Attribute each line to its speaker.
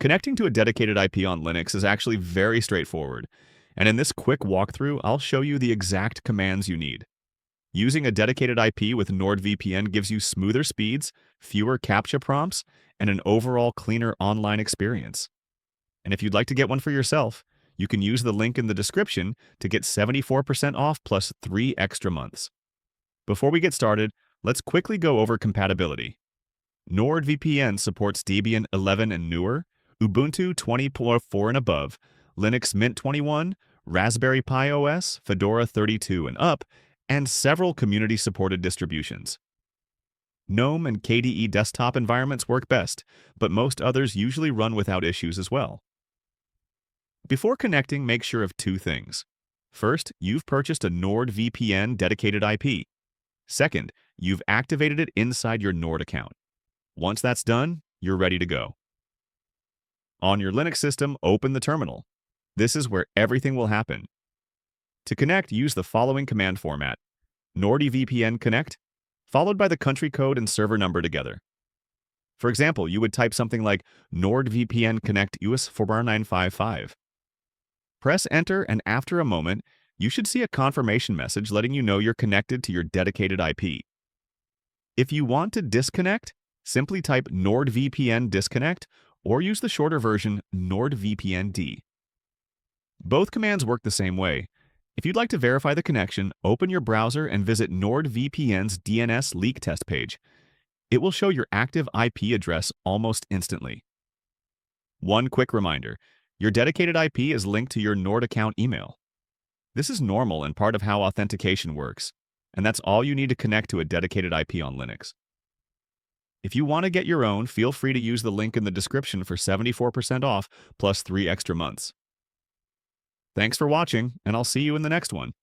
Speaker 1: Connecting to a dedicated IP on Linux is actually very straightforward, and in this quick walkthrough, I'll show you the exact commands you need. Using a dedicated IP with NordVPN gives you smoother speeds, fewer CAPTCHA prompts, and an overall cleaner online experience. And if you'd like to get one for yourself, you can use the link in the description to get 74% off plus 3 extra months. Before we get started, let's quickly go over compatibility. NordVPN supports Debian 11 and newer, Ubuntu 20.4 and above, Linux Mint 21, Raspberry Pi OS, Fedora 32 and up, and several community-supported distributions. GNOME and KDE desktop environments work best, but most others usually run without issues as well. Before connecting, make sure of 2 things. First, you've purchased a NordVPN dedicated IP. Second, you've activated it inside your Nord account. Once that's done, you're ready to go. On your Linux system, open the terminal. This is where everything will happen. To connect, use the following command format: NordVPN connect, followed by the country code and server number together. For example, you would type something like NordVPN connect US 4955. Press enter, and after a moment, you should see a confirmation message letting you know you're connected to your dedicated IP. If you want to disconnect, simply type NordVPN disconnect or use the shorter version NordVPN-D. Both commands work the same way. If you'd like to verify the connection, open your browser and visit NordVPN's DNS leak test page. It will show your active IP address almost instantly. One quick reminder: your dedicated IP is linked to your Nord account email. This is normal and part of how authentication works, and that's all you need to connect to a dedicated IP on Linux. If you want to get your own, feel free to use the link in the description for 74% off plus 3 extra months. Thanks for watching, and I'll see you in the next one.